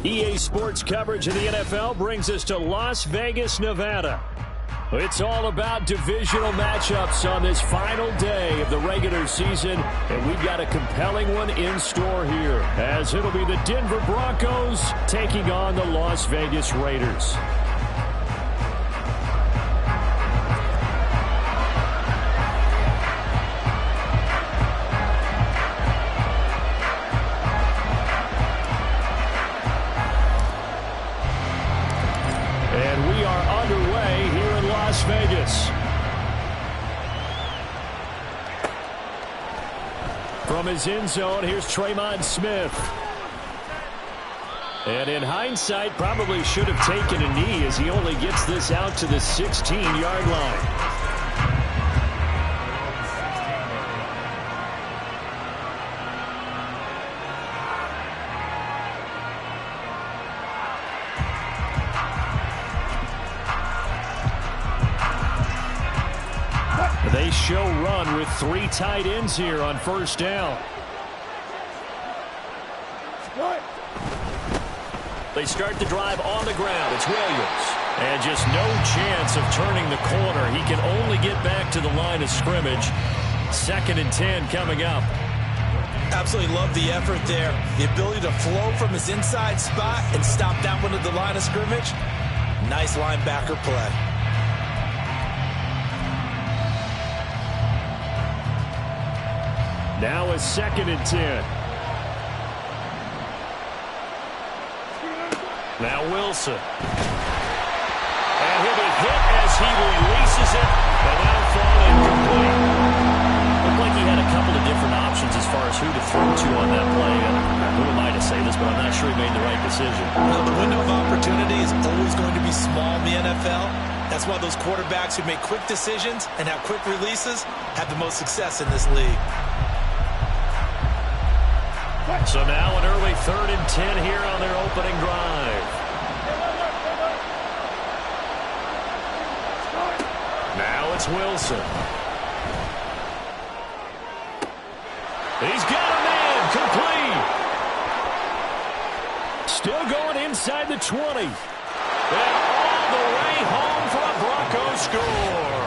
EA Sports coverage of the NFL brings us to Las Vegas, Nevada. It's all about divisional matchups on this final day of the regular season, and we've got a compelling one in store here, as it'll be the Denver Broncos taking on the Las Vegas Raiders. Vegas. From his end zone, here's Tremon Smith. And in hindsight, probably should have taken a knee as he only gets this out to the 16-yard line. They show run with 3 tight ends here on first down. They start the drive on the ground. It's Williams. And just no chance of turning the corner. He can only get back to the line of scrimmage. 2nd and 10 coming up. Absolutely love the effort there. The ability to flow from his inside spot and stop that one at the line of scrimmage. Nice linebacker play. Now a 2nd and 10. Now Wilson. And he'll be hit as he releases it, and that'll fall incomplete. Looked like he had a couple of different options as far as who to throw to on that play. And who am I to say this, but I'm not sure he made the right decision. Well, the window of opportunity is always going to be small in the NFL. That's why those quarterbacks who make quick decisions and have quick releases have the most success in this league. So now an early 3rd and 10 here on their opening drive. Now it's Wilson. He's got a man complete. Still going inside the 20. And all the way home for a Broncos score.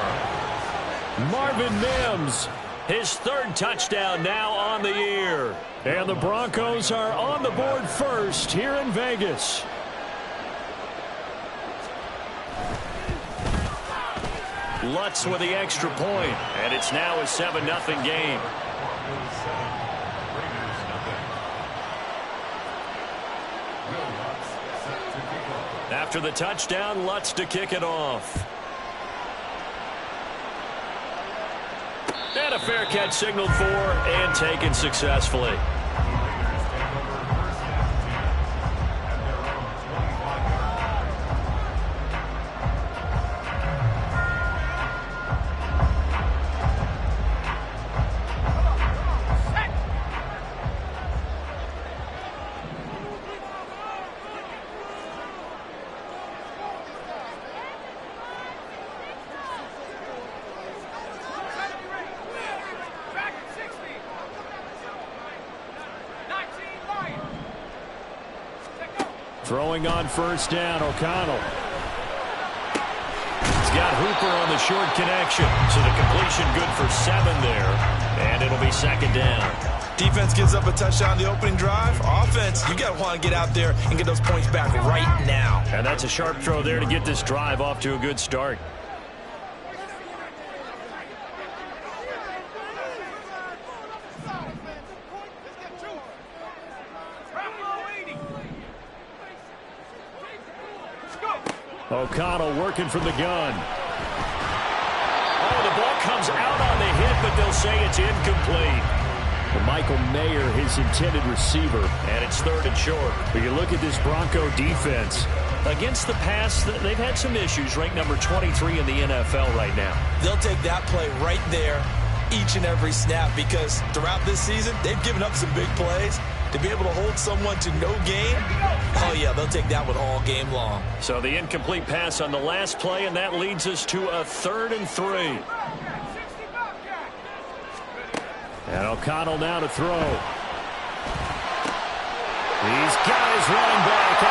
Marvin Mims, his 3rd touchdown now on the year. And the Broncos are on the board first here in Vegas. Lutz with the extra point, and it's now a 7-0 game. After the touchdown, Lutz to kick it off. And a fair catch signaled for and taken successfully. Throwing on first down, O'Connell. He's got Hooper on the short connection. So the completion good for 7 there. And it'll be 2nd down. Defense gives up a touchdown the opening drive. Offense, you got to want to get out there and get those points back right now. And that's a sharp throw there to get this drive off to a good start. O'Connell working from the gun. Oh, the ball comes out on the hit, but they'll say it's incomplete. Well, Michael Mayer, his intended receiver, and it's 3rd and short. But you look at this Bronco defense. Against the pass, they've had some issues, ranked number 23 in the NFL right now. They'll take that play right there each and every snap because throughout this season, they've given up some big plays. To be able to hold someone to no gain, oh, yeah, they'll take that one all game long. So the incomplete pass on the last play, and that leads us to a 3rd and 3. And O'Connell now to throw. He's got his running back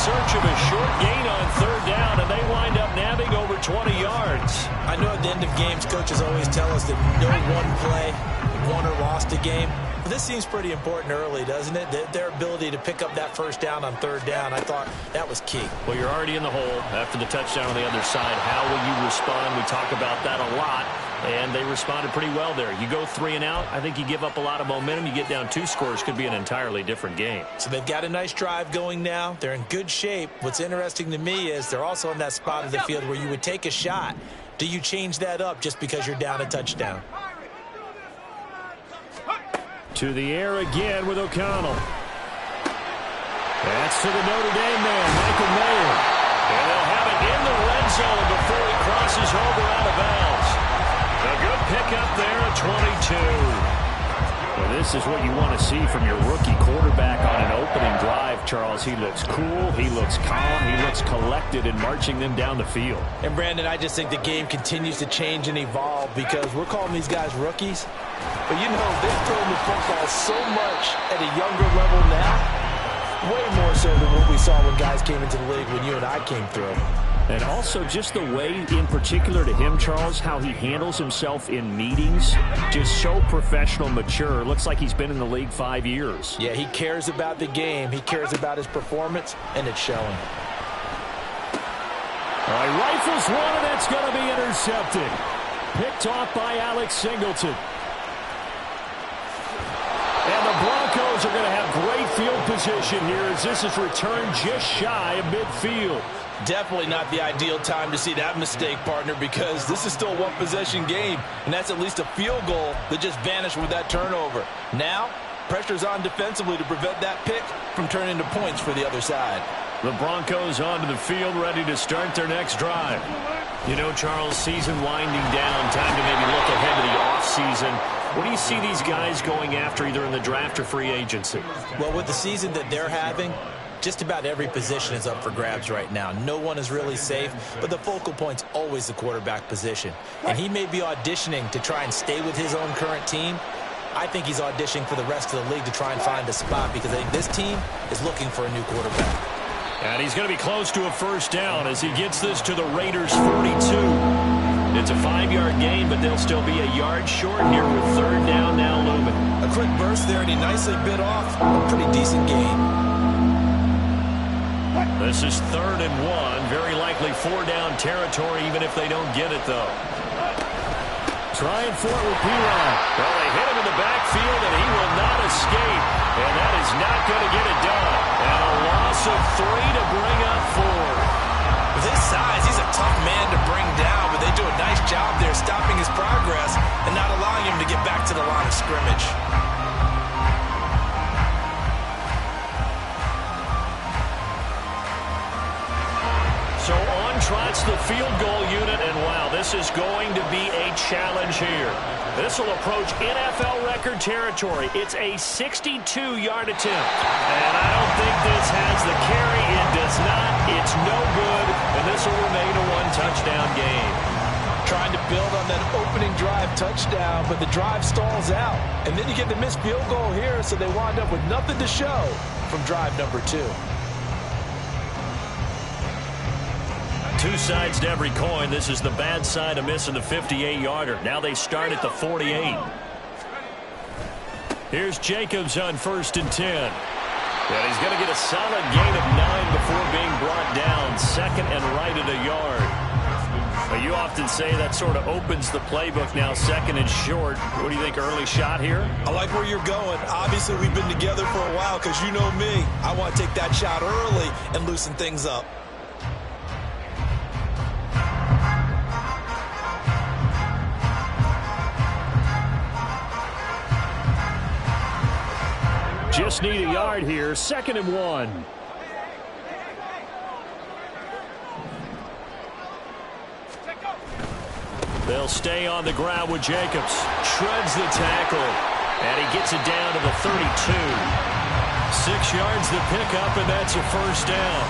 search of a short gain on third down, and they wind up nabbing over 20 yards. I know at the end of games, coaches always tell us that no one play won or lost a game. But this seems pretty important early, doesn't it? Their ability to pick up that first down on third down, I thought that was key. Well, you're already in the hole after the touchdown on the other side. How will you respond? We talk about that a lot, and they responded pretty well there. You go 3 and out, I think you give up a lot of momentum. You get down 2 scores, could be an entirely different game. So they've got a nice drive going now. They're in good shape. What's interesting to me is they're also in that spot of the field where you would take a shot. Do you change that up just because you're down a touchdown? To the air again with O'Connell. That's to the Notre Dame man, Michael Mayer. And they'll have it in the red zone before he crosses over out of bounds. A good pickup there at 22. Well, this is what you want to see from your rookie quarterback on an opening drive, Charles. He looks cool, he looks calm, he looks collected in marching them down the field. And, Brandon, I just think the game continues to change and evolve because we're calling these guys rookies. But, you know, they've thrown the football so much at a younger level now, way more so than what we saw when guys came into the league when you and I came through. And also just the way, in particular to him, Charles, how he handles himself in meetings, just so professional, mature. Looks like he's been in the league 5 years. Yeah, he cares about the game. He cares about his performance, and it's showing. All right, rifles one, and that's going to be intercepted. Picked off by Alex Singleton. And the Broncos are going to have great field position here as this is returned just shy of midfield. Definitely not the ideal time to see that mistake, partner, because this is still a one-possession game, and that's at least a field goal that just vanished with that turnover. Now, pressure's on defensively to prevent that pick from turning into points for the other side. The Broncos onto the field, ready to start their next drive. You know, Charles, season winding down, time to maybe look ahead to the offseason. What do you see these guys going after either in the draft or free agency? Well, with the season that they're having, just about every position is up for grabs right now. No one is really safe, but the focal point's always the quarterback position. And he may be auditioning to try and stay with his own current team. I think he's auditioning for the rest of the league to try and find a spot because I think this team is looking for a new quarterback. And he's going to be close to a first down as he gets this to the Raiders' 42. It's a 5-yard gain, but they'll still be a yard short here with third down now looming. A quick burst there, and he nicely bit off a pretty decent gain. This is 3rd and 1. Very likely 4-down territory, even if they don't get it, though. Trying for it with P-Line. Well, they hit him in the backfield, and he will not escape. And that is not going to get it done. And a loss of 3 to bring up 4. With his size, he's a tough man to bring down, but they do a nice job there stopping his progress and not allowing him to get back to the line of scrimmage. So on trots the field goal unit, and wow, this is going to be a challenge here. This will approach NFL record territory. It's a 62-yard attempt. And I don't think this has the carry. It does not. It's no good, and this will remain a one-touchdown game. Trying to build on that opening drive touchdown, but the drive stalls out. And then you get the missed field goal here, so they wind up with nothing to show from drive number 2. Two sides to every coin. This is the bad side of missing the 58-yarder. Now they start at the 48. Here's Jacobs on 1st and 10. And he's going to get a solid gain of 9 before being brought down. 2nd and right at a yard. Well, you often say that sort of opens the playbook now, 2nd and short. What do you think, early shot here? I like where you're going. Obviously, we've been together for a while because you know me. I want to take that shot early and loosen things up. Just need a yard here. 2nd and 1. They'll stay on the ground with Jacobs. Shreds the tackle. And he gets it down to the 32. 6 yards the pickup, and that's a first down.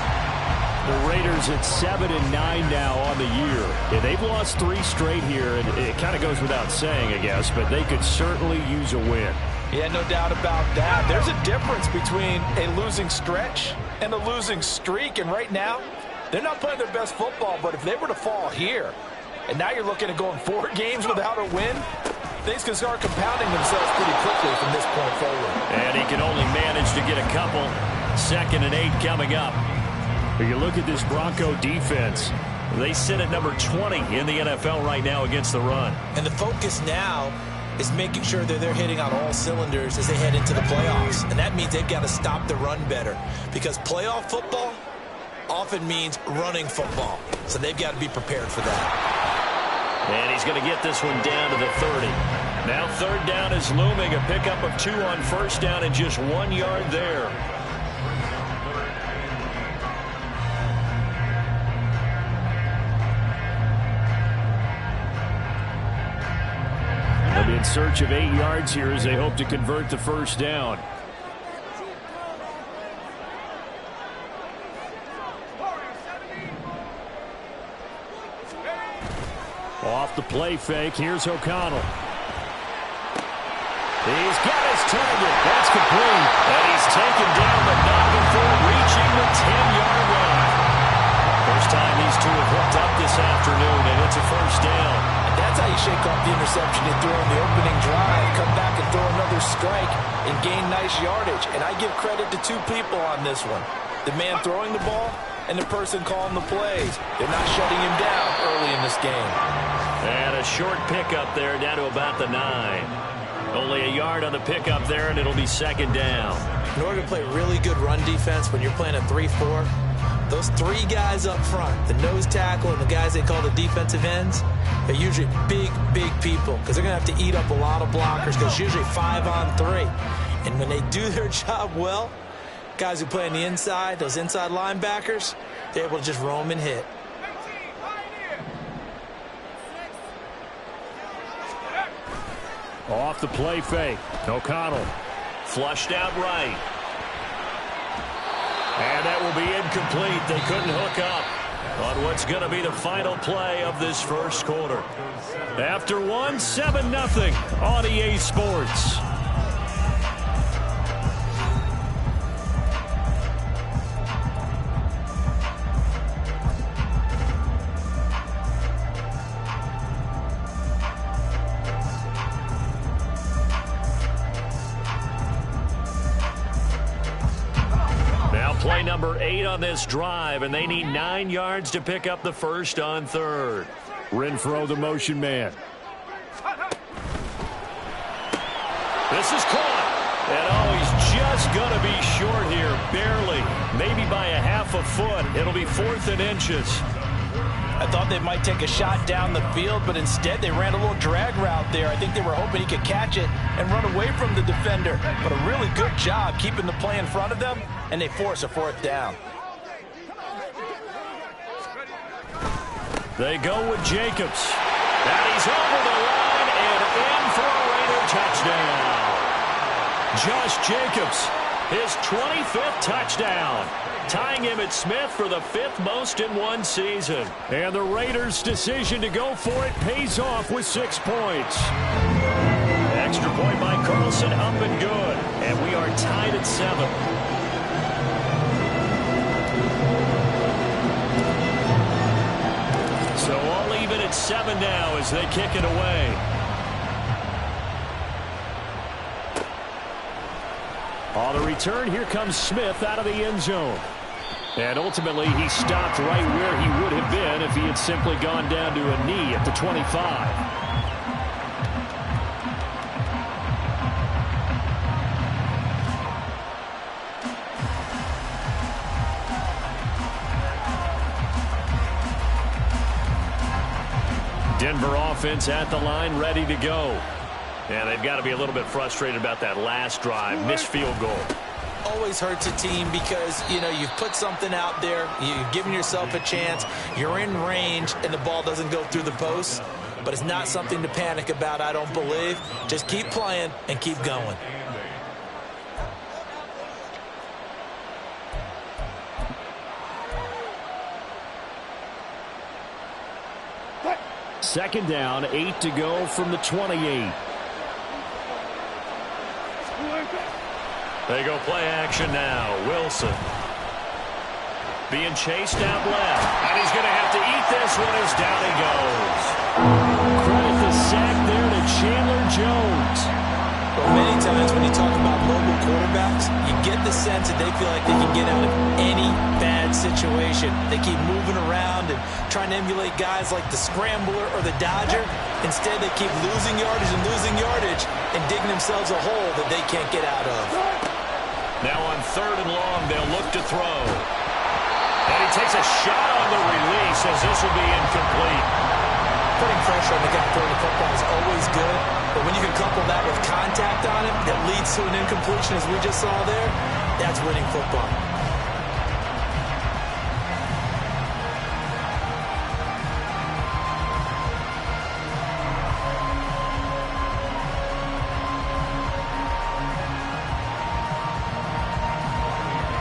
The Raiders at 7 and 9 now on the year. Yeah, they've lost 3 straight here, and it kind of goes without saying, I guess, but they could certainly use a win. Yeah, no doubt about that. There's a difference between a losing stretch and a losing streak, and right now, they're not playing their best football, but if they were to fall here, and now you're looking at going 4 games without a win, things can start compounding themselves pretty quickly from this point forward. And he can only manage to get a couple. 2nd and 8 coming up. But you look at this Bronco defense. They sit at number 20 in the NFL right now against the run. And the focus now is making sure that they're hitting on all cylinders as they head into the playoffs. And that means they've got to stop the run better, because playoff football often means running football. So they've got to be prepared for that. And he's going to get this one down to the 30. Now 3rd down is looming. A pickup of 2 on 1st down and just 1 yard there. They'll be in search of 8 yards here as they hope to convert the 1st down. Off the play fake, here's O'Connell. He's got his target. That's complete. And he's taken down, but not before reaching the 10-yard line. First time these two have hooked up this afternoon, and it's a 1st down. And that's how you shake off the interception you threw on the opening drive. Come back and throw another strike and gain nice yardage. And I give credit to 2 people on this one. The man throwing the ball and the person calling the plays. They're not shutting him down early in this game. And a short pickup there down to about the 9. Only a yard on the pickup there, and it'll be 2nd down. In order to play really good run defense when you're playing a 3-4, those 3 guys up front, the nose tackle and the guys they call the defensive ends, they're usually big, big people, because they're going to have to eat up a lot of blockers, because it's usually 5 on 3. And when they do their job well, guys who play on the inside, those inside linebackers, they're able to just roam and hit. Off the play fake. O'Connell flushed out right. And that will be incomplete. They couldn't hook up on what's going to be the final play of this 1st quarter. After 1, 7-0 on EA Sports. Play number 8 on this drive, and they need 9 yards to pick up the 1st on 3rd. Renfro, the motion man. This is caught. And he's just going to be short here, barely. Maybe by a half a foot. It'll be 4th and inches. I thought they might take a shot down the field, but instead they ran a little drag route there. I think they were hoping he could catch it and run away from the defender. But a really good job keeping the play in front of them, and they force a 4th down. They go with Jacobs. And he's over the line and in for a Raider touchdown. Josh Jacobs, his 25th touchdown, tying him at Smith for the 5th most in one season. And the Raiders' decision to go for it pays off with 6 points. Extra point by Carlson, up and good. And we are tied at 7. So all even at 7 now as they kick it away. On the return, here comes Smith out of the end zone. And ultimately, he stopped right where he would have been if he had simply gone down to a knee at the 25. Denver offense at the line, ready to go. And they've got to be a little bit frustrated about that last drive, missed field goal. Always hurts a team because, you know, you've put something out there, you've given yourself a chance, you're in range, and the ball doesn't go through the post. But it's not something to panic about, I don't believe. Just keep playing and keep going. Second down, 8 to go from the 28. They go play action now. Wilson. Being chased out left. And he's going to have to eat this one as down he goes. Credit the sack there to Chandler Jones. Well, many times when you talk about mobile quarterbacks, you get the sense that they feel like they can get out of any bad situation. They keep moving around and trying to emulate guys like the Scrambler or the Dodger. Instead, they keep losing yardage and digging themselves a hole that they can't get out of. Now on 3rd and long, they'll look to throw. And he takes a shot on the release as this will be incomplete. Putting pressure on the guy throwing the football is always good, but when you can couple that with contact on him that leads to an incompletion as we just saw there, that's winning football.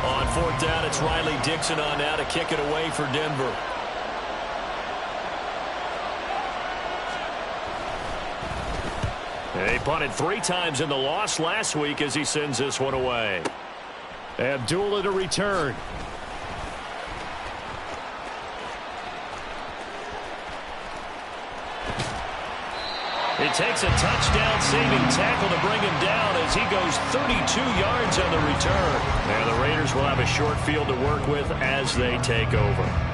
On 4th down, it's Riley Dixon on now to kick it away for Denver. They punted 3 times in the loss last week as he sends this one away. Abdullah to return. It takes a touchdown-saving tackle to bring him down as he goes 32 yards on the return. And the Raiders will have a short field to work with as they take over.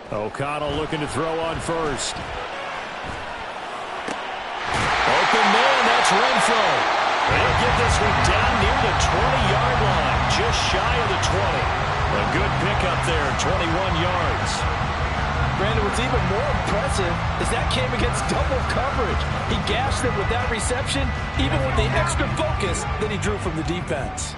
O'Connell looking to throw on first. Open man, that's Renfro. They'll get this one down near the 20-yard line, just shy of the 20. A good pickup there, 21 yards. Brandon, what's even more impressive is that came against double coverage. He gashed them with that reception, even with the extra focus that he drew from the defense.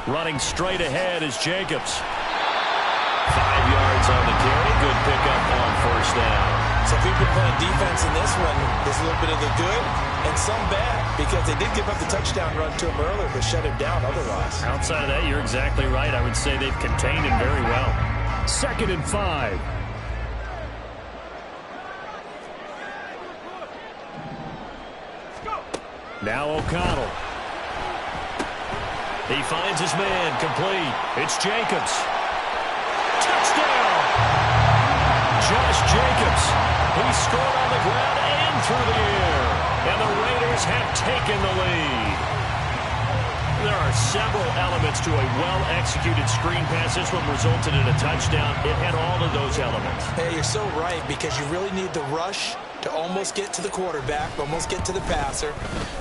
Running straight ahead is Jacobs. 5 yards on the carry. Good pickup on 1st down. So if we've been playing defense in this one, there's a little bit of the good and some bad because they did give up the touchdown run to him earlier but shut him down otherwise. Outside of that, you're exactly right. I would say they've contained him very well. 2nd and 5. Now O'Connell. He finds his man, complete. It's Jacobs. Touchdown! Josh Jacobs. He scored on the ground and through the air. And the Raiders have taken the lead. There are several elements to a well-executed screen pass. This one resulted in a touchdown. It had all of those elements. Hey, you're so right because you really need the rush to almost get to the quarterback, almost get to the passer.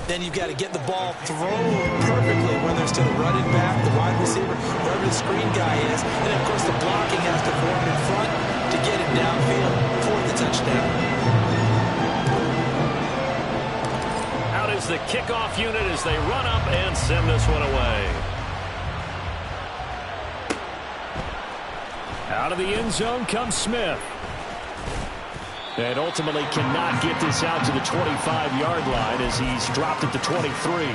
Then you've got to get the ball thrown perfectly, whether it's to the running back, the wide receiver, wherever the screen guy is. And, of course, the blocking has to form in front to get him downfield for the touchdown. Out is the kickoff unit as they run up and send this one away. Out of the end zone comes Smith. And ultimately cannot get this out to the 25-yard line as he's dropped at the 23.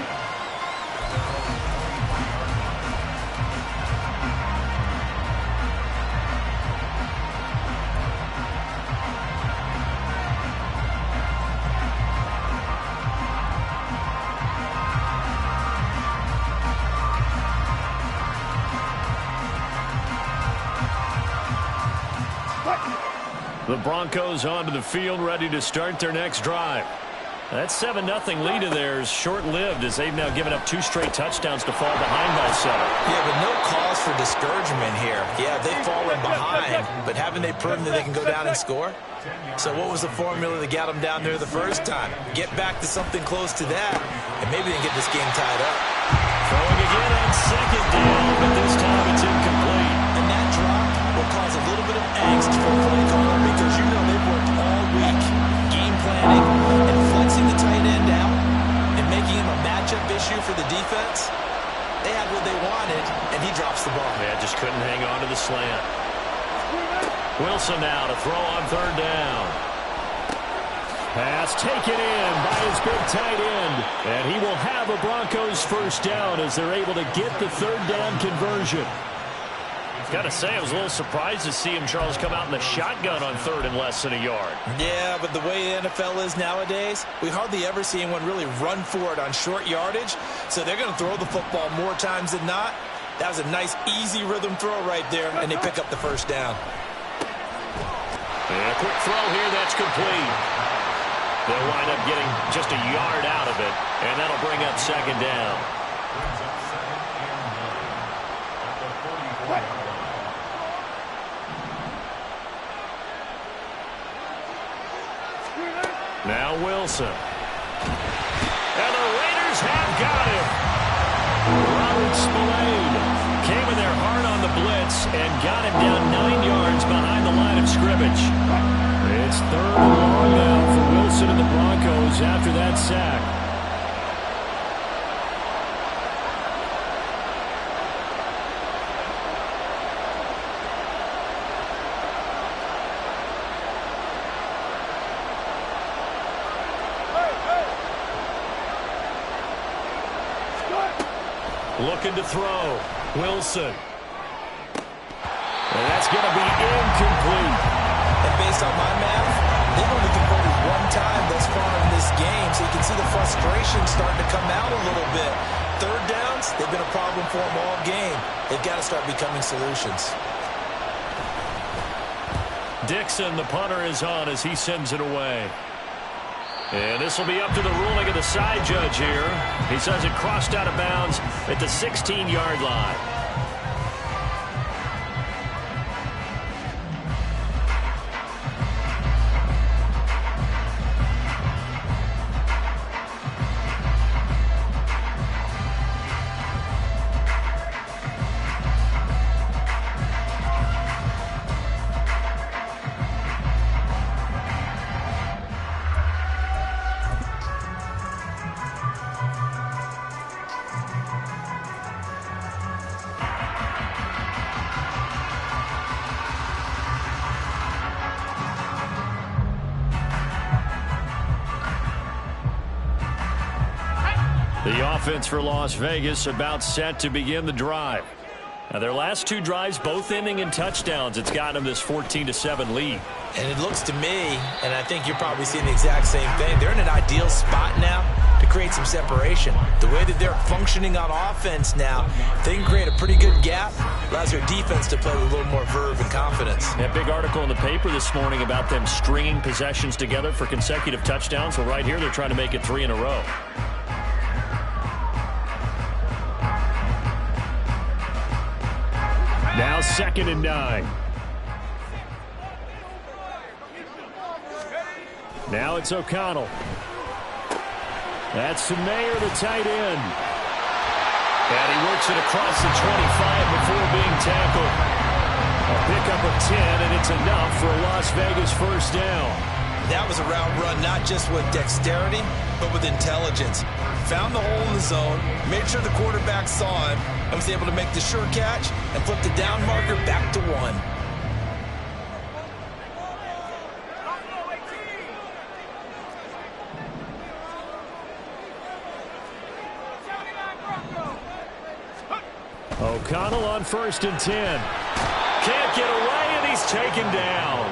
The Broncos onto the field, ready to start their next drive. That 7-0 lead of theirs short-lived as they've now given up 2 straight touchdowns to fall behind by 7. Yeah, but no cause for discouragement here. Yeah, they've fallen behind, but haven't they proven that they can go down and score? So what was the formula that got them down there the first time? Get back to something close to that, and maybe they can get this game tied up. Throwing again on 2nd down, but this time it's incomplete. And that drop will cause a little bit of angst for the play caller because you know they've worked all week game planning and flexing the tight end out and making him a matchup issue for the defense. defense, they had what they wanted, and he drops the ball. Yeah, just couldn't hang on to the slant. Wilson now to throw on third down. Pass taken in by his big tight end. And he will have a Broncos first down as they're able to get the third down conversion. Got to say, I was a little surprised to see him, Charles, come out in the shotgun on third and less than a yard. Yeah, but the way the NFL is nowadays, we hardly ever see anyone really run for it on short yardage. So they're going to throw the football more times than not. That was a nice, easy rhythm throw right there, and they pick up the first down. And a quick throw here, that's complete. They'll wind up getting just a yard out of it, and that'll bring up second down. Now Wilson. And the Raiders have got him. Robert Spillane came in there hard on the blitz and got him down 9 yards behind the line of scrimmage. It's third and long now for Wilson and the Broncos after that sack. Looking to throw. Wilson. And that's going to be incomplete. And based on my math, they've only converted one time thus far in this game, so you can see the frustration starting to come out a little bit. Third downs, they've been a problem for them all game. They've got to start becoming solutions. Dixon, the punter, is on as he sends it away. And this will be up to the ruling of the side judge here. He says it crossed out of bounds at the 16-yard line. The offense for Las Vegas about set to begin the drive. Now, their last 2 drives, both ending in touchdowns. It's gotten them this 14-7 lead. And it looks to me, and I think you're probably seeing the exact same thing, they're in an ideal spot now to create some separation. The way that they're functioning on offense now, they can create a pretty good gap, allows their defense to play with a little more verve and confidence. That big article in the paper this morning about them stringing possessions together for consecutive touchdowns. Well, right here, they're trying to make it 3 in a row. Now 2nd and 9. Now it's O'Connell. That's to Mayer, the tight end. And he works it across the 25 before being tackled. A pickup of 10, and it's enough for a Las Vegas first down. That was a route run not just with dexterity, but with intelligence. Found the hole in the zone, made sure the quarterback saw him, and was able to make the sure catch and flip the down marker back to 1. O'Connell on 1st and 10. Can't get away, and he's taken down.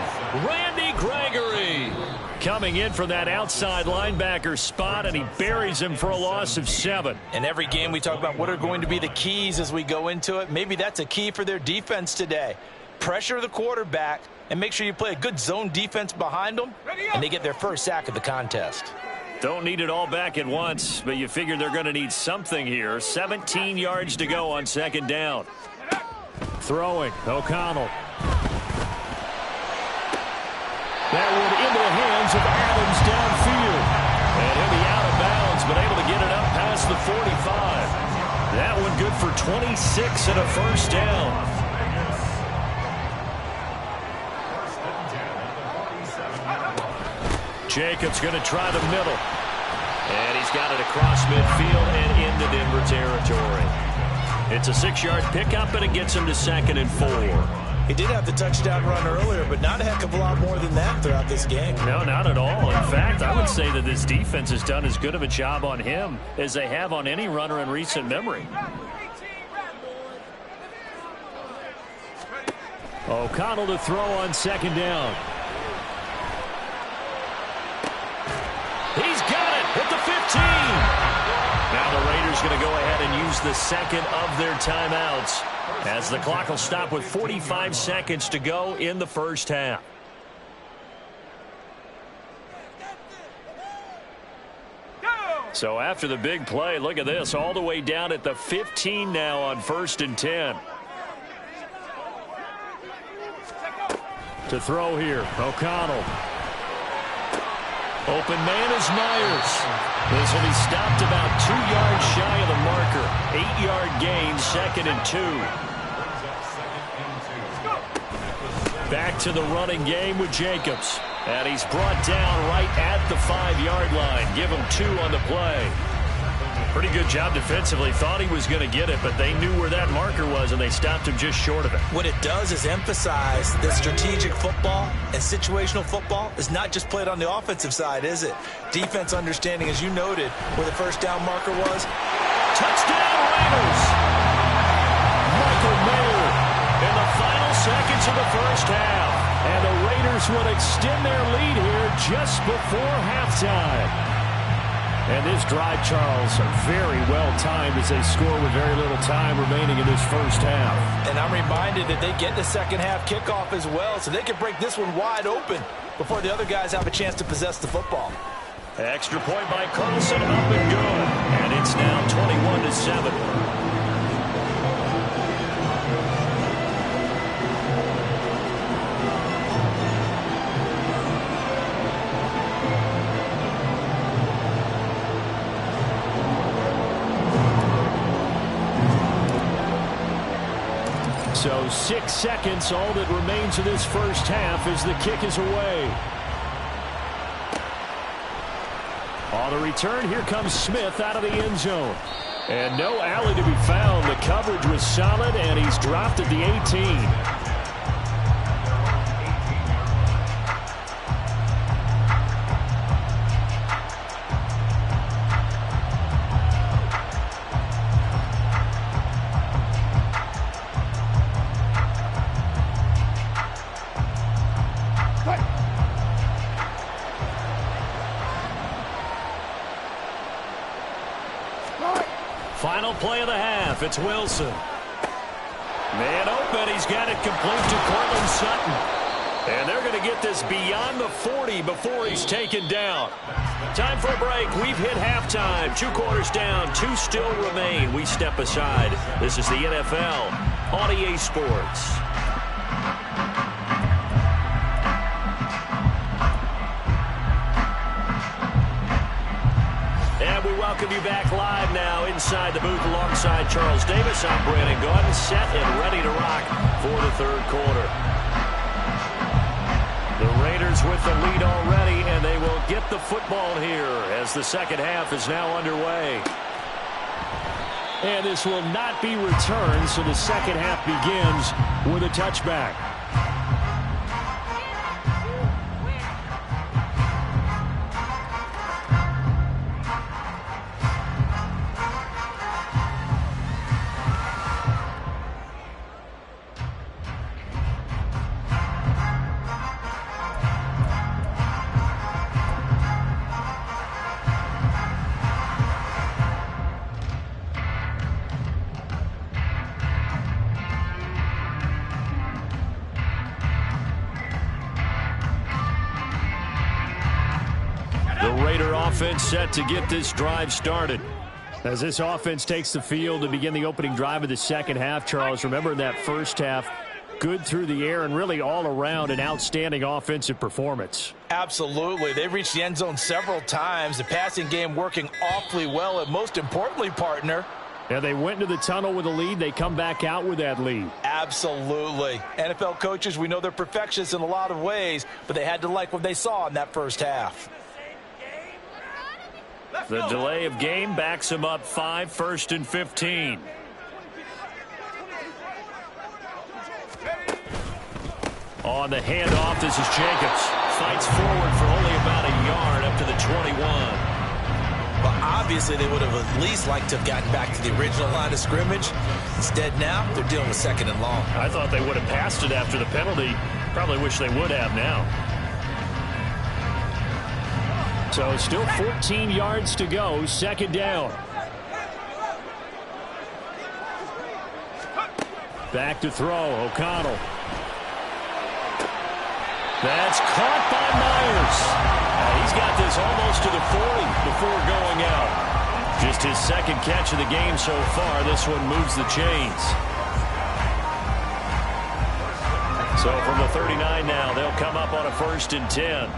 Randy Gregory coming in from that outside linebacker spot, and he buries him for a loss of 7. In every game we talk about what are going to be the keys as we go into it. Maybe that's a key for their defense today. Pressure the quarterback and make sure you play a good zone defense behind them, and they get their first sack of the contest. Don't need it all back at once, but you figure they're going to need something here. 17 yards to go on 2nd down. Throwing, O'Connell. That one into the hands of Adams downfield. And he'll be out of bounds, but able to get it up past the 45. That one good for 26 and a first down. Jacobs going to try the middle. And he's got it across midfield and into Denver territory. It's a 6-yard pickup, and it gets him to 2nd and 4. He did have the touchdown run earlier, but not a heck of a lot more than that throughout this game. No, not at all. In fact, I would say that this defense has done as good of a job on him as they have on any runner in recent memory. O'Connell to throw on 2nd down. He's got it at the 15. Now the Raiders going to go ahead and use the second of their timeouts, as the clock will stop with 45 seconds to go in the first half. So after the big play, look at this, all the way down at the 15 now on 1st and 10. To throw here, O'Connell. Open man is Myers. This will be stopped about 2 yards shy of the marker. 8-yard gain, 2nd and 2. Back to the running game with Jacobs. And he's brought down right at the 5-yard line. Give him 2 on the play. Pretty good job defensively. Thought he was going to get it, but they knew where that marker was, and they stopped him just short of it. What it does is emphasize that strategic football and situational football is not just played on the offensive side, is it? Defense understanding, as you noted, where the first down marker was. Touchdown Raiders! Michael Mayer in the final seconds of the first half. And the Raiders will extend their lead here just before halftime. And this drive, Charles, very well timed as they score with very little time remaining in this first half. And I'm reminded that they get the second half kickoff as well, so they can break this one wide open before the other guys have a chance to possess the football. Extra point by Carlson, up and good. And it's now 21-7. So 6 seconds, all that remains of this first half as the kick is away. On the return, here comes Smith out of the end zone. And no alley to be found. The coverage was solid, and he's dropped at the 18. Final play of the half. It's Wilson. Man open. He's got it complete to Cortland Sutton. And they're going to get this beyond the 40 before he's taken down. Time for a break. We've hit halftime. 2 quarters down. 2 still remain. We step aside. This is the NFL on EA Sports. We welcome you back live now inside the booth alongside Charles Davis. I'm Brandon Gaudin, set and ready to rock for the third quarter. The Raiders with the lead already, and they will get the football here as the second half is now underway. And this will not be returned, so the second half begins with a touchback. Offense set to get this drive started. As this offense takes the field to begin the opening drive of the second half, Charles, remember that first half, good through the air and really all around an outstanding offensive performance. Absolutely. They've reached the end zone several times. The passing game working awfully well, and most importantly, partner, yeah, they went into the tunnel with a lead. They come back out with that lead. Absolutely. NFL coaches, we know they're perfectionists in a lot of ways, but they had to like what they saw in that first half. The delay of game backs him up 5, 1st and 15. On the handoff, this is Jacobs. Fights forward for only about a yard up to the 21. Well, obviously they would have at least liked to have gotten back to the original line of scrimmage. Instead now, they're dealing with 2nd and long. I thought they would have passed it after the penalty. Probably wish they would have now. So still 14 yards to go, 2nd down. Back to throw, O'Connell. That's caught by Myers. He's got this almost to the 40 before going out. Just his 2nd catch of the game so far. This one moves the chains. So from the 39 now, they'll come up on a 1st and 10.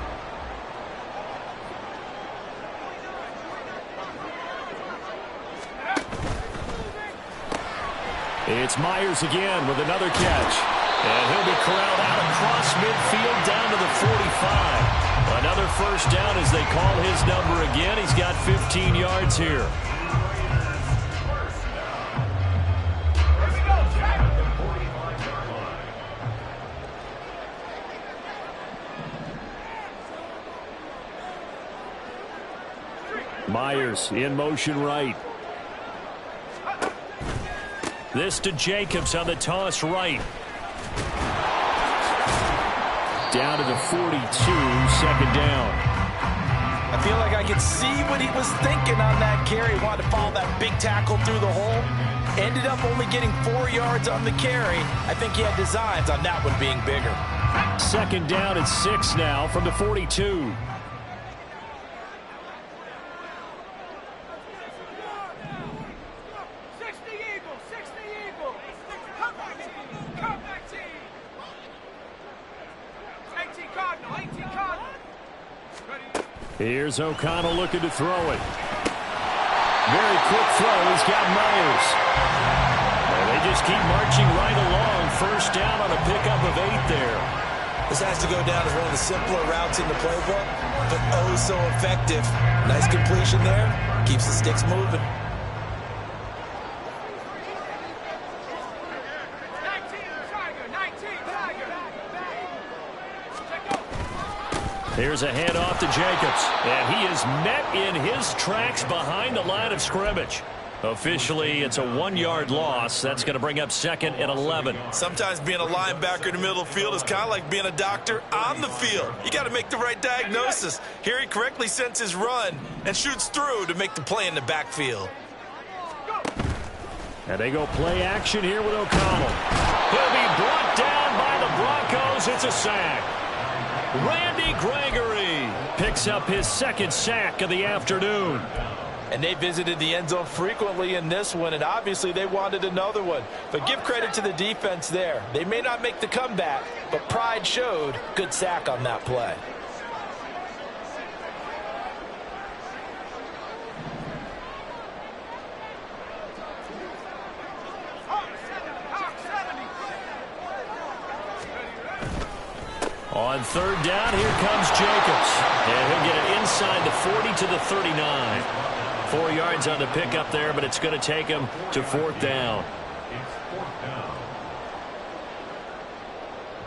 It's Myers again with another catch. And he'll be corralled out across midfield down to the 45. Another 1st down as they call his number again. He's got 15 yards here. Myers in motion right. This to Jacobs on the toss right. Down to the 42, 2nd down. I feel like I could see what he was thinking on that carry. Wanted to follow that big tackle through the hole. Ended up only getting 4 yards on the carry. I think he had designs on that one being bigger. 2nd down and 6 now from the 42. Here's O'Connell looking to throw it. Very quick throw. He's got Myers. And they just keep marching right along. 1st down on a pickup of 8 there. This has to go down as one of the simpler routes in the playbook, but oh so effective. Nice completion there. Keeps the sticks moving. Here's a handoff to Jacobs, and he is met in his tracks behind the line of scrimmage. Officially, it's a 1-yard loss. That's going to bring up 2nd and 11. Sometimes being a linebacker in the middle of the field is kind of like being a doctor on the field. You got to make the right diagnosis. Here he correctly sends his run and shoots through to make the play in the backfield. And they go play action here with O'Connell. He'll be brought down by the Broncos. It's a sack. Randy Gregory picks up his 2nd sack of the afternoon. And they visited the end zone frequently in this one, and obviously they wanted another one. But give credit to the defense there. They may not make the comeback, but pride showed. Good sack on that play. On 3rd down, here comes Jacobs. And he'll get it inside the 40 to the 39. 4 yards on the pickup there, but it's going to take him to 4th down.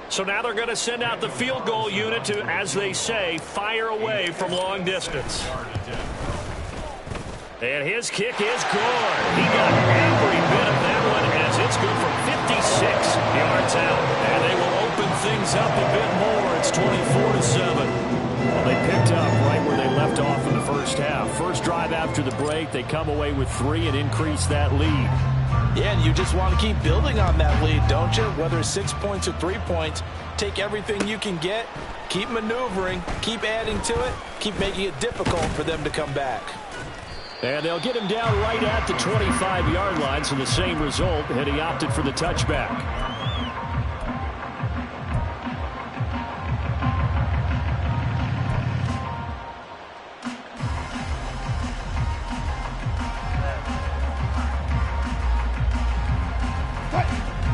So now they're going to send out the field goal unit to, as they say, fire away from long distance. And his kick is good. He got every bit of that one as it's good for 56 yards out. And they will open things up a bit more. It's 24-7. Well, they picked up right where they left off in the first half. First drive after the break, they come away with 3 and increase that lead. Yeah, and you just want to keep building on that lead, don't you? Whether it's 6 points or 3 points, take everything you can get, keep maneuvering, keep adding to it, keep making it difficult for them to come back. And they'll get him down right at the 25-yard line, so the same result, and he opted for the touchback.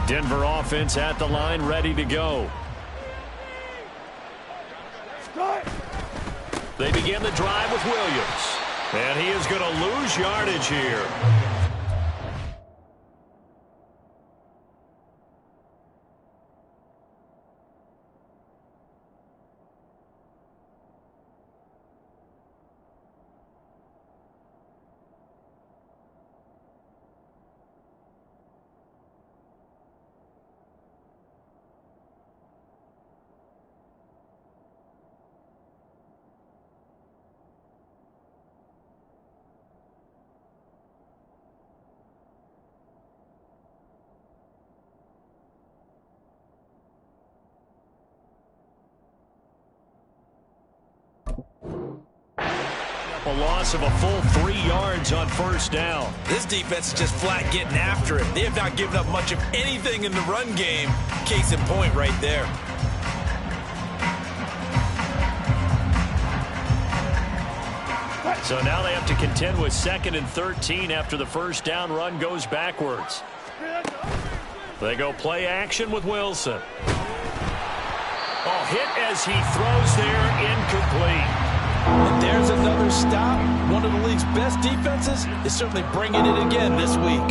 Denver offense at the line, ready to go. They begin the drive with Williams. And he is going to lose yardage here. A loss of a full 3 yards on first down. This defense is just flat getting after it. They have not given up much of anything in the run game. Case in point right there. So now they have to contend with 2nd and 13 after the first down run goes backwards. They go play action with Wilson. Hit as he throws there, incomplete. And there's another stop. One of the league's best defenses is certainly bringing it again this week.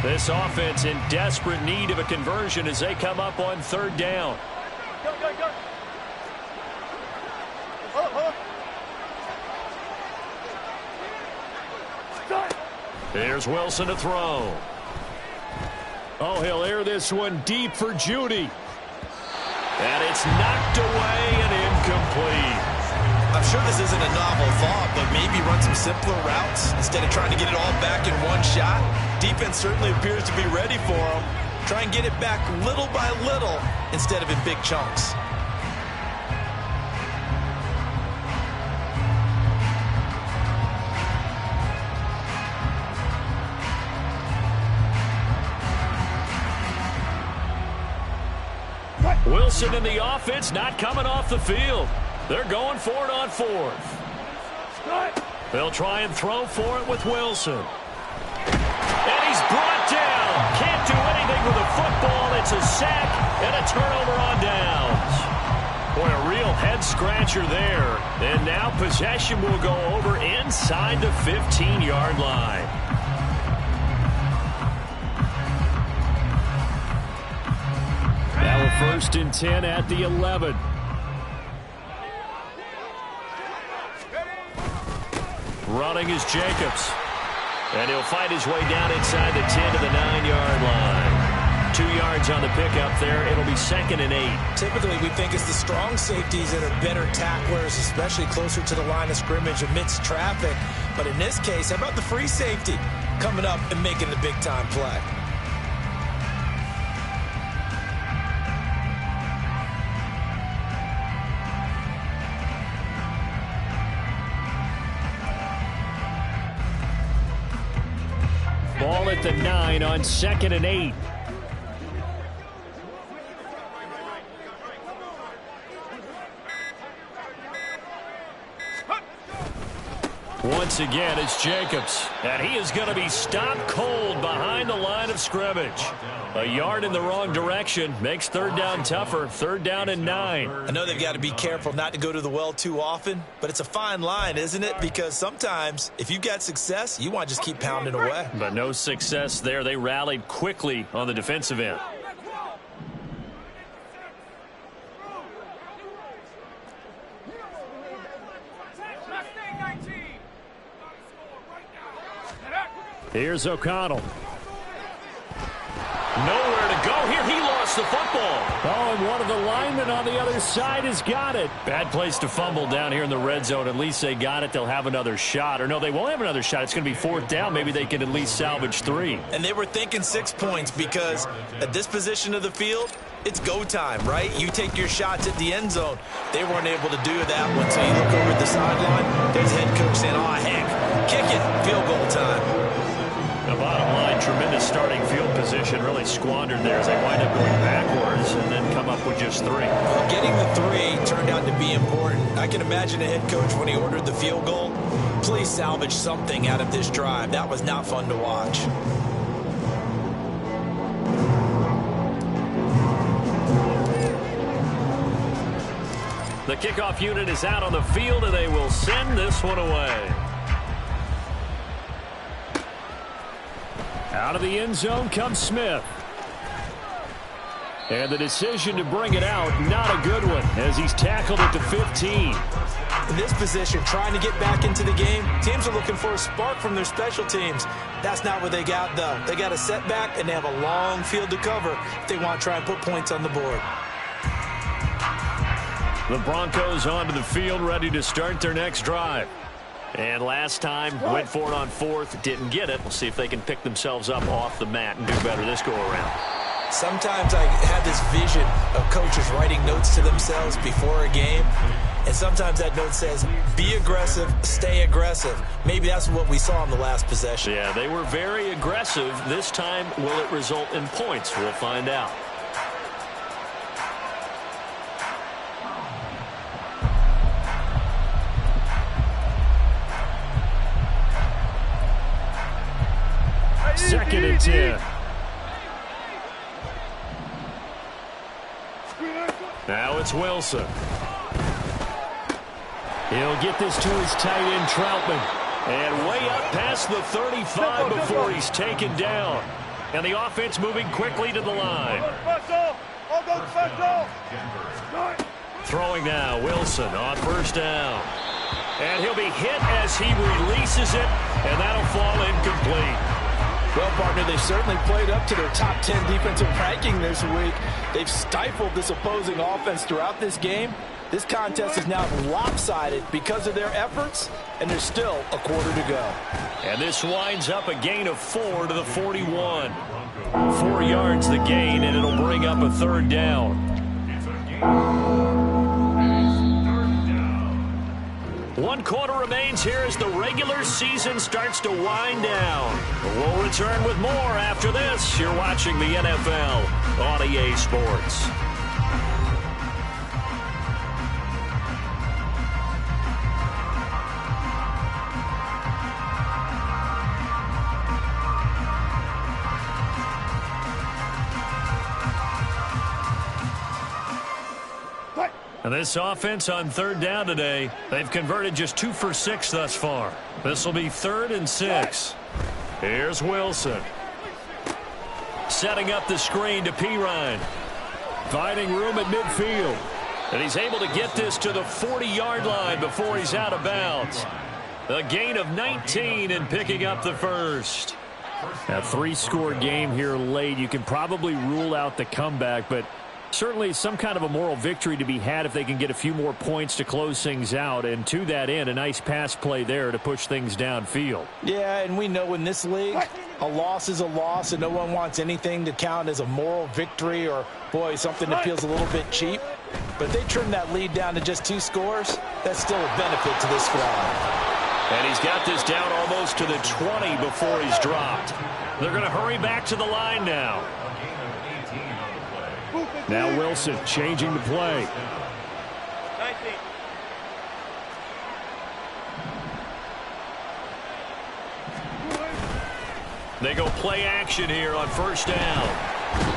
This offense in desperate need of a conversion as they come up on 3rd down. Go, go, go. Here's Wilson to throw. He'll air this one deep for Judy. And it's knocked away and incomplete. I'm sure this isn't a novel thought, but maybe run some simpler routes instead of trying to get it all back in one shot. Defense certainly appears to be ready for him. Try and get it back little by little instead of in big chunks. Wilson and the offense not coming off the field. They're going for it on 4th. They'll try and throw for it with Wilson. And he's brought down. Can't do anything with a football. It's a sack and a turnover on downs. Boy, a real head-scratcher there. And now possession will go over inside the 15-yard line. Now a 1st and 10 at the 11. Running is Jacobs. And he'll find his way down inside the 10 to the 9-yard line. 2 yards on the pickup there. It'll be 2nd and 8. Typically, we think it's the strong safeties that are better tacklers, especially closer to the line of scrimmage amidst traffic. But in this case, how about the free safety coming up and making the big-time play? Ball at the 9 on 2nd and 8. Once again, it's Jacobs. And he is going to be stopped cold behind the line of scrimmage. A yard in the wrong direction makes 3rd down tougher. 3rd down and 9. I know they've got to be careful not to go to the well too often, but it's a fine line, isn't it? Because sometimes, if you've got success, you want to just keep pounding away. But no success there. They rallied quickly on the defensive end. Here's O'Connell. Nowhere to go here. He lost the football. And one of the linemen on the other side has got it. Bad place to fumble down here in the red zone. At least they got it. They'll have another shot. Or no, they won't have another shot. It's going to be 4th down. Maybe they can at least salvage 3. And they were thinking 6 points because at this position of the field, it's go time, right? You take your shots at the end zone. They weren't able to do that one. So you look over at the sideline. There's the head coach saying, heck, kick it, field goal time. The bottom line, tremendous starting field position, really squandered there as they wind up going backwards and then come up with just 3. Well, getting the 3 turned out to be important. I can imagine a head coach when he ordered the field goal. Please salvage something out of this drive. That was not fun to watch. The kickoff unit is out on the field, and they will send this one away. Out of the end zone comes Smith. And the decision to bring it out, not a good one, as he's tackled at the 15. In this position, trying to get back into the game, teams are looking for a spark from their special teams. That's not what they got, though. They got a setback, and they have a long field to cover if they want to try and put points on the board. The Broncos onto the field, ready to start their next drive. And last time, went for it on fourth, didn't get it. We'll see if they can pick themselves up off the mat and do better this go-around. Sometimes I have this vision of coaches writing notes to themselves before a game, and sometimes that note says, be aggressive, stay aggressive. Maybe that's what we saw in the last possession. Yeah, they were very aggressive. This time, will it result in points? We'll find out. Second and 10. Now it's Wilson. He'll get this to his tight end, Troutman. And way up past the 35 before he's taken down. And the offense moving quickly to the line. Throwing now, Wilson on first down. And he'll be hit as he releases it, and that'll fall incomplete. Well, partner, they certainly played up to their top 10 defensive ranking this week. They've stifled this opposing offense throughout this game. This contest is now lopsided because of their efforts, and there's still a quarter to go. And this winds up a gain of 4 to the 41. 4 yards the gain, and it'll bring up a third down. 1 quarter remains here as the regular season starts to wind down. We'll return with more after this. You're watching the NFL on EA Sports. And this offense on third down today, they've converted just 2 for 6 thus far. This will be 3rd and 6. Here's Wilson. Setting up the screen to Pirine. Finding room at midfield. And he's able to get this to the 40-yard line before he's out of bounds. A gain of 19 and picking up the first. A 3-score game here late. You can probably rule out the comeback, but certainly some kind of a moral victory to be had if they can get a few more points to close things out. And to that end, a nice pass play there to push things downfield. Yeah, and we know in this league, a loss is a loss, and no one wants anything to count as a moral victory or, boy, something that feels a little bit cheap. But if they trim that lead down to just 2 scores, that's still a benefit to this squad. And he's got this down almost to the 20 before he's dropped. They're going to hurry back to the line now. Now Wilson changing the play. 19. They go play action here on first down.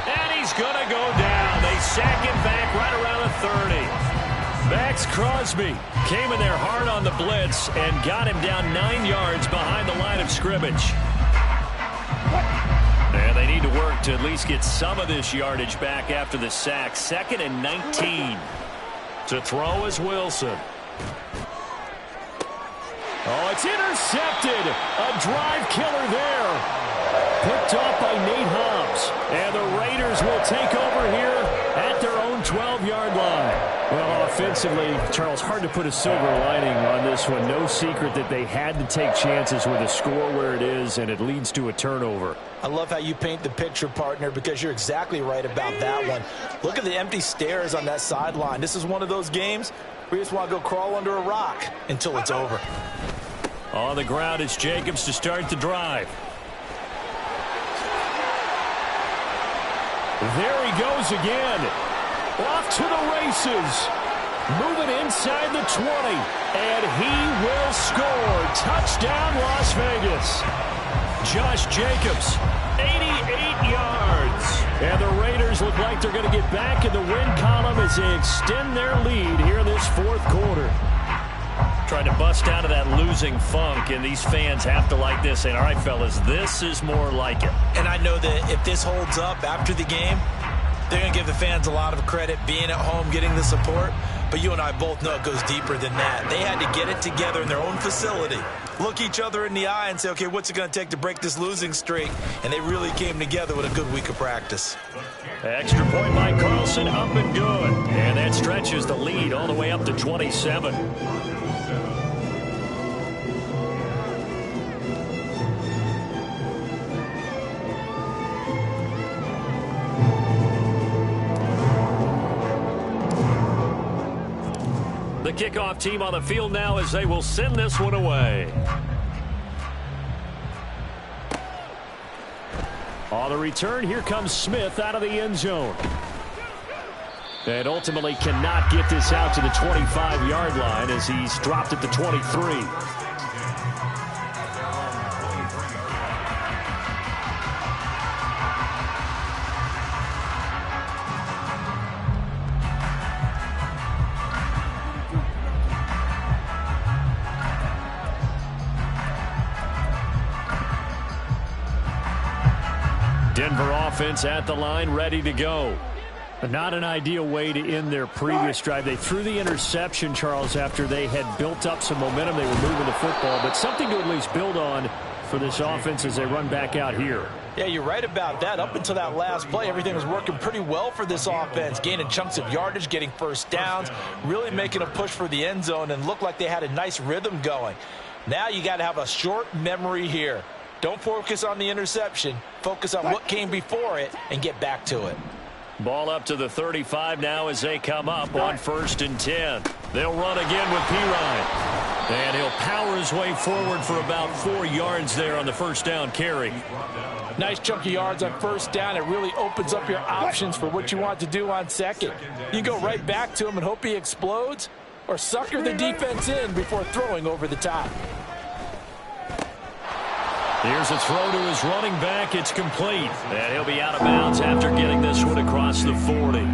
And he's going to go down. They sack him back right around the 30. Max Crosby came in there hard on the blitz and got him down 9 yards behind the line of scrimmage. And they need to work to at least get some of this yardage back after the sack. 2nd and 19. To throw is Wilson. Oh, it's intercepted. A drive killer there. Picked off by Nate Hobbs. And the Raiders will take over here at their own 12-yard line. Well, offensively, Charles, hard to put a silver lining on this one. No secret that they had to take chances with a score where it is, and it leads to a turnover. I love how you paint the picture, partner, because you're exactly right about that one. Look at the empty stairs on that sideline. This is one of those games where you just want to go crawl under a rock until it's over. On the ground, it's Jacobs to start the drive. There he goes again. Off to the races. Moving inside the 20. And he will score. Touchdown, Las Vegas. Josh Jacobs, 88 yards. And the Raiders look like they're going to get back in the win column as they extend their lead here in this fourth quarter. Trying to bust out of that losing funk, and these fans have to like this. And all right, fellas, this is more like it. And I know that if this holds up after the game, they're going to give the fans a lot of credit being at home, getting the support. But you and I both know it goes deeper than that. They had to get it together in their own facility, look each other in the eye and say, okay, what's it going to take to break this losing streak? And they really came together with a good week of practice. Extra point by Carlson, up and good. And that stretches the lead all the way up to 27. The kickoff team on the field now as they will send this one away. On the return, here comes Smith out of the end zone. And ultimately cannot get this out to the 25-yard line as he's dropped at the 23. Denver offense at the line, ready to go. Not an ideal way to end their previous drive. They threw the interception, Charles, after they had built up some momentum. They were moving the football, but something to at least build on for this offense as they run back out here. Yeah, you're right about that. Up until that last play, everything was working pretty well for this offense, gaining chunks of yardage, getting first downs, really making a push for the end zone, and looked like they had a nice rhythm going. Now you got to have a short memory here. Don't focus on the interception. Focus on what came before it and get back to it. Ball up to the 35 now as they come up on 1st and 10. They'll run again with Pirine. And he'll power his way forward for about 4 yards there on the first down carry. Nice chunk of yards on first down. It really opens up your options for what you want to do on second. You go right back to him and hope he explodes, or sucker the defense in before throwing over the top. Here's a throw to his running back. It's complete. And he'll be out of bounds after getting this one across the 40.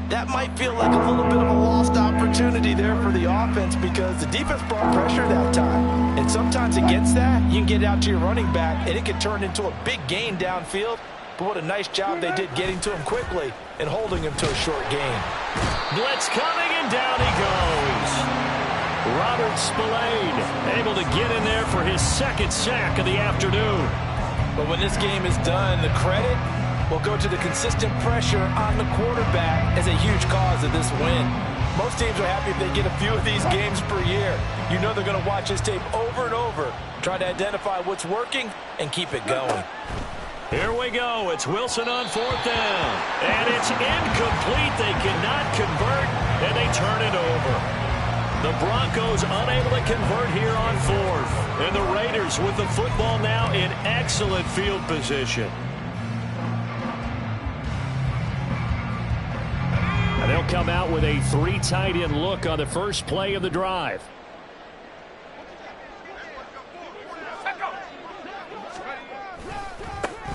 That might feel like a little bit of a lost opportunity there for the offense because the defense brought pressure that time. And sometimes against that, you can get out to your running back, and it can turn into a big gain downfield. But what a nice job they did getting to him quickly and holding him to a short gain. Blitz coming, and down he goes. Robert Spillane able to get in there for his second sack of the afternoon. But when this game is done, the credit will go to the consistent pressure on the quarterback as a huge cause of this win. Most teams are happy if they get a few of these games per year. You know they're going to watch this tape over and over, try to identify what's working and keep it going. Here we go. It's Wilson on 4th down. And it's incomplete. They cannot convert, and they turn it over. The Broncos unable to convert here on 4th. And the Raiders with the football now in excellent field position. And they'll come out with a 3 tight end look on the first play of the drive.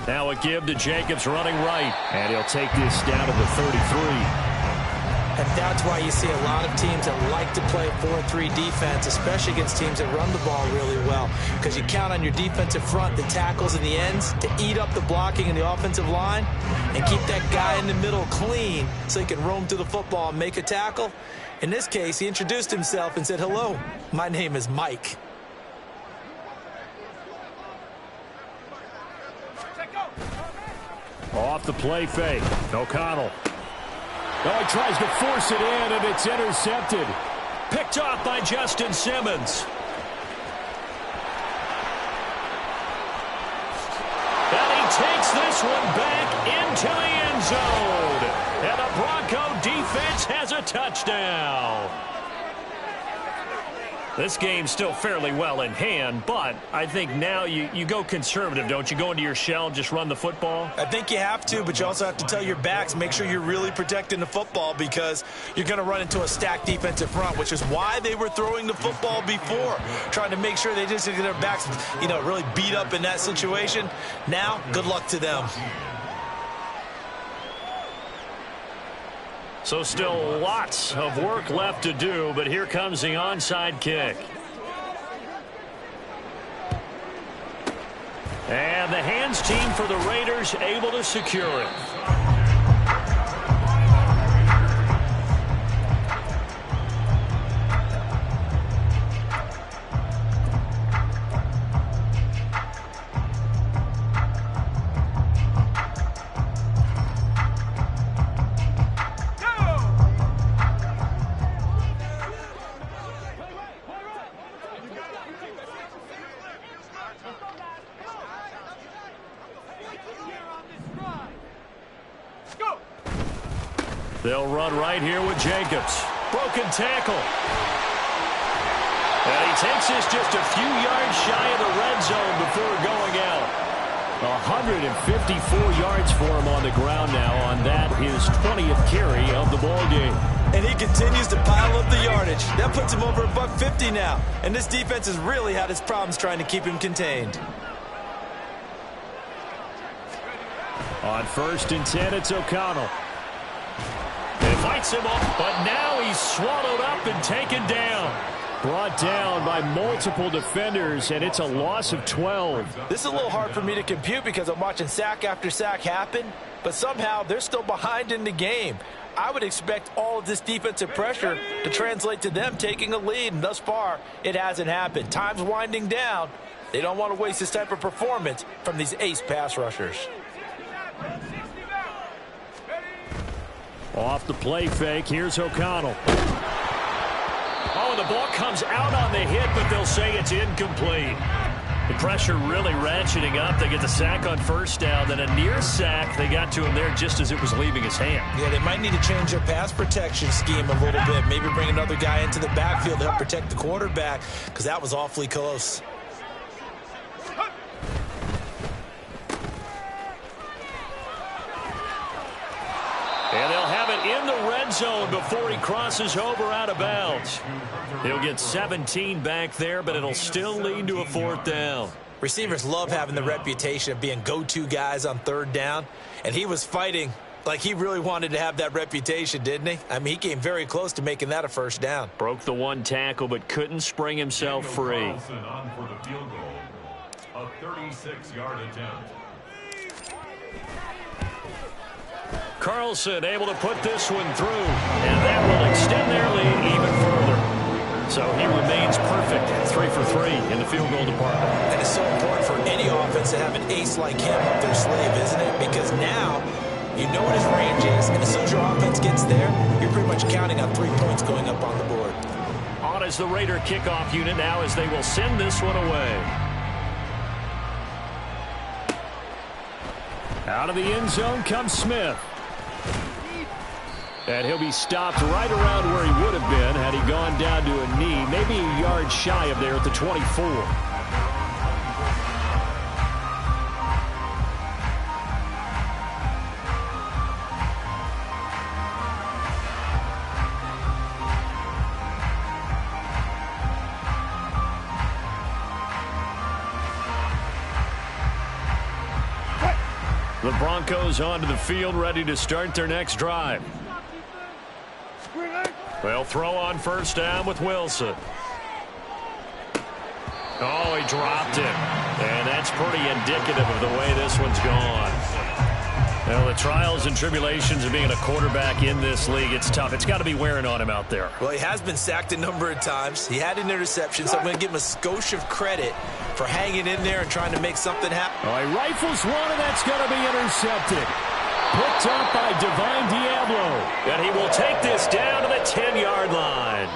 Now a give to Jacobs running right. And he'll take this down to the 33. And that's why you see a lot of teams that like to play 4-3 defense, especially against teams that run the ball really well. Because you count on your defensive front, the tackles and the ends, to eat up the blocking in the offensive line and keep that guy in the middle clean so he can roam through the football and make a tackle. In this case, he introduced himself and said, "Hello, my name is Mike." Off the play fake. O'Connell. Oh, he tries to force it in, and it's intercepted. Picked off by Justin Simmons. And he takes this one back into the end zone. And the Bronco defense has a touchdown. This game's still fairly well in hand, but I think now you go conservative, don't you? Go into your shell and just run the football? I think you have to, but you also have to tell your backs, make sure you're really protecting the football because you're going to run into a stacked defensive front, which is why they were throwing the football before, trying to make sure they just get their backs, really beat up in that situation. Now, good luck to them. So still lots of work left to do, but here comes the onside kick. And the hands team for the Raiders able to secure it. They'll run right here with Jacobs. Broken tackle. And he takes this just a few yards shy of the red zone before going out. 154 yards for him on the ground now on that, his 20th carry of the ball game. And he continues to pile up the yardage. That puts him over $150 now. And this defense has really had its problems trying to keep him contained. On 1st and 10, it's O'Connell. It fights him off, but now he's swallowed up and taken down. Brought down by multiple defenders, and it's a loss of 12. This is a little hard for me to compute because I'm watching sack after sack happen, but somehow they're still behind in the game. I would expect all of this defensive pressure to translate to them taking a lead, and thus far, it hasn't happened. Time's winding down. They don't want to waste this type of performance from these ace pass rushers. Off the play fake, here's O'Connell. Oh, and the ball comes out on the hit, but they'll say it's incomplete. The pressure really ratcheting up. They get the sack on 1st down, then a near sack. They got to him there just as it was leaving his hand. Yeah, they might need to change their pass protection scheme a little bit. Maybe bring another guy into the backfield to help protect the quarterback, because that was awfully close. And they'll have it in the red zone before he crosses over out of bounds. He'll get 17 back there, but it'll still lead to a 4th down. Receivers love having the reputation of being go-to guys on 3rd down, and he was fighting like he really wanted to have that reputation, didn't he? I mean, he came very close to making that a 1st down. Broke the one tackle, but couldn't spring himself free. On for the field goal, a 36-yard attempt. Carlson able to put this one through, and that will extend their lead even further. So he remains perfect, 3 for 3 in the field goal department. And it's so important for any offense to have an ace like him up their sleeve, isn't it? Because now you know what his range is, and as soon as your offense gets there, you're pretty much counting on 3 points going up on the board. On is the Raider kickoff unit now as they will send this one away. Out of the end zone comes Smith. And he'll be stopped right around where he would have been had he gone down to a knee, maybe a yard shy of there at the 24. The Broncos onto the field, ready to start their next drive. They'll throw on 1st down with Wilson. Oh, he dropped it. And that's pretty indicative of the way this one's gone. Well, the trials and tribulations of being a quarterback in this league, it's tough. It's got to be wearing on him out there. Well, he has been sacked a number of times. He had an interception, so I'm going to give him a skosh of credit for hanging in there and trying to make something happen. Oh, he rifles one, and that's going to be intercepted. Picked up by Divine Diablo. And he will take this down to the 10-yard line.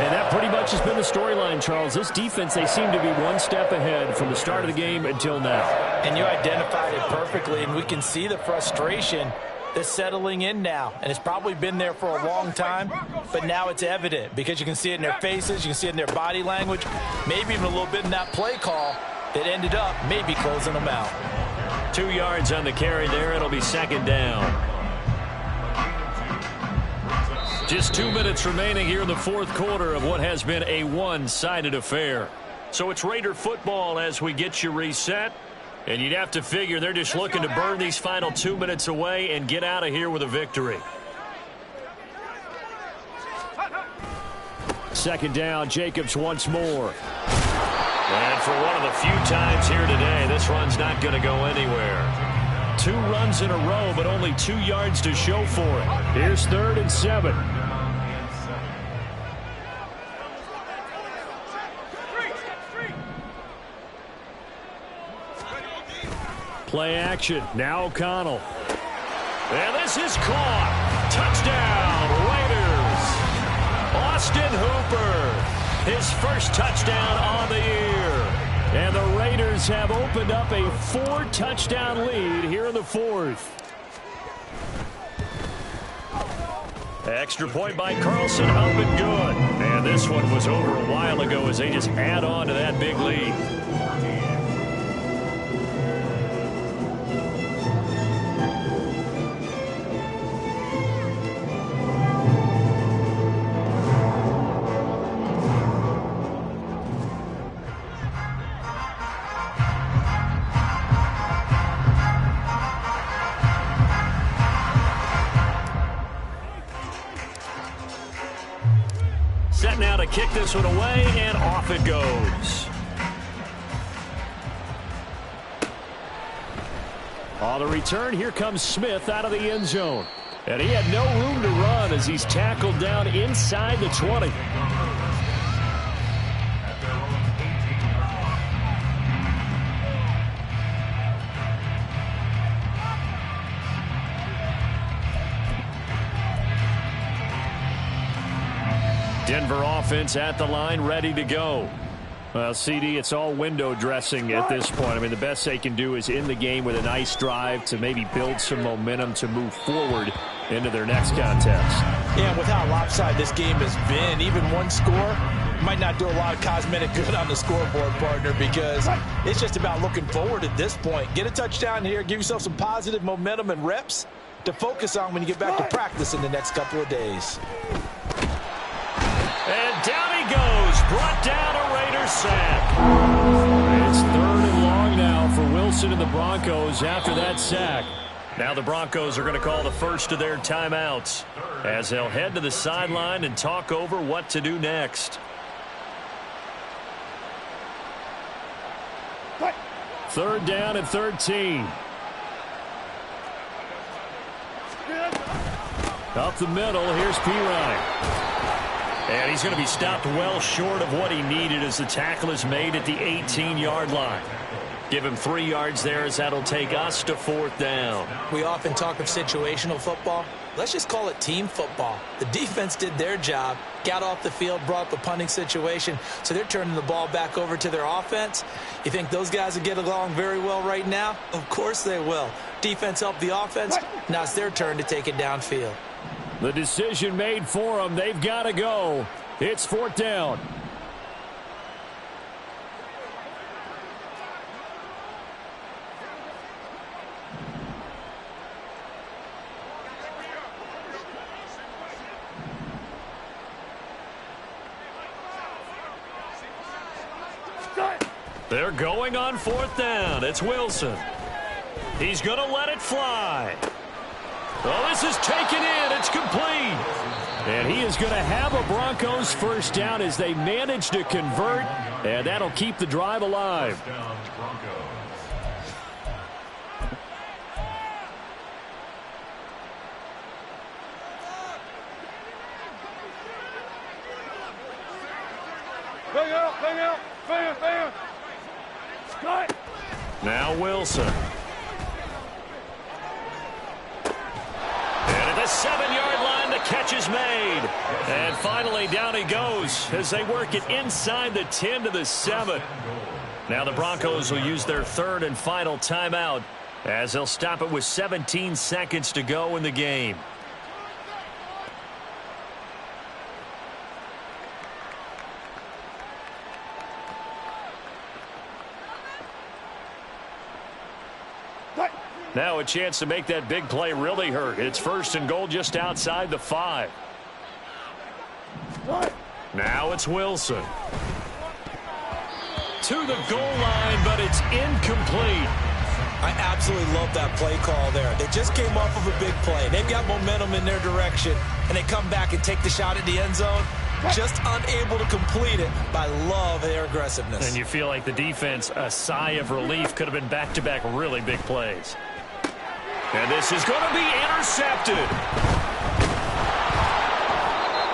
And that pretty much has been the storyline, Charles. This defense, they seem to be one step ahead from the start of the game until now. And you identified it perfectly, and we can see the frustration that's settling in now. And it's probably been there for a long time, but now it's evident because you can see it in their faces, you can see it in their body language, maybe even a little bit in that play call that ended up maybe closing them out. 2 yards on the carry there. It'll be 2nd down. Just 2 minutes remaining here in the 4th quarter of what has been a one-sided affair. So it's Raider football as we get you reset. And you'd have to figure they're just looking to burn these final 2 minutes away and get out of here with a victory. Second down, Jacobs once more. And for one of the few times here today, this run's not going to go anywhere. 2 runs in a row, but only 2 yards to show for it. Here's 3rd and 7. Play action. Now O'Connell. And this is caught. Touchdown, Raiders. Austin Hooper. His first touchdown on the year. And the Raiders have opened up a 4-touchdown lead here in the 4th. Extra point by Carlson, up and good. And this one was over a while ago as they just add on to that big lead. Set now to kick this one away, and off it goes. On the return, here comes Smith out of the end zone. And he had no room to run as he's tackled down inside the 20. Denver offense at the line, ready to go. Well, CD, it's all window dressing at this point. I mean, the best they can do is in the game with a nice drive to maybe build some momentum to move forward into their next contest. Yeah, with how lopsided this game has been, even one score might not do a lot of cosmetic good on the scoreboard, partner, because it's just about looking forward at this point. Get a touchdown here, give yourself some positive momentum and reps to focus on when you get back to practice in the next couple of days. And down he goes, brought down a Raiders sack. It's 3rd and long now for Wilson and the Broncos after that sack. Now the Broncos are going to call the first of their timeouts as they'll head to the sideline and talk over what to do next. 3rd down and 13. Up the middle, here's Pirine. And he's going to be stopped well short of what he needed as the tackle is made at the 18-yard line. Give him 3 yards there as that'll take us to 4th down. We often talk of situational football. Let's just call it team football. The defense did their job, got off the field, brought up a punting situation, so they're turning the ball back over to their offense. You think those guys will get along very well right now? Of course they will. Defense helped the offense. Now it's their turn to take it downfield. The decision made for them. They've got to go. It's 4th down. They're going on 4th down. It's Wilson. He's going to let it fly. Oh, this is taken in. It's complete. And he is going to have a Broncos first down as they manage to convert, and that'll keep the drive alive. Bang out, fan. Now Wilson. And at the 7-yard line, the catch is made. And finally, down he goes as they work it inside the 10 to the 7. Now the Broncos will use their 3rd and final timeout as they'll stop it with 17 seconds to go in the game. Now a chance to make that big play really hurt. It's 1st and goal just outside the 5. Now it's Wilson. To the goal line, but it's incomplete. I absolutely love that play call there. They just came off of a big play. They've got momentum in their direction, and they come back and take the shot at the end zone. just unable to complete it, but I love their aggressiveness. And you feel like the defense, a sigh of relief, could have been back-to-back really big plays. And this is going to be intercepted.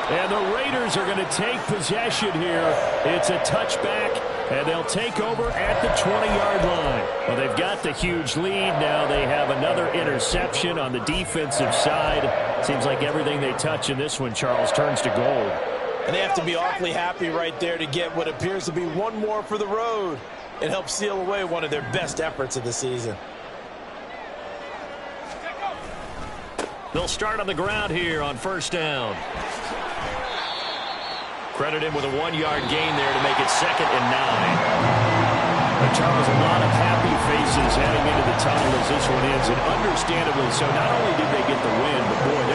And the Raiders are going to take possession here. It's a touchback, and they'll take over at the 20-yard line. Well, they've got the huge lead. Now they have another interception on the defensive side. Seems like everything they touch in this one, Charles, turns to gold. And they have to be awfully happy right there to get what appears to be one more for the road. It helps seal away one of their best efforts of the season. They'll start on the ground here on first down. Credit him with a 1-yard gain there to make it 2nd and 9. But Charles, a lot of happy faces heading into the tunnel as this one ends, and understandably so. Not only did they get the win, but boy, they're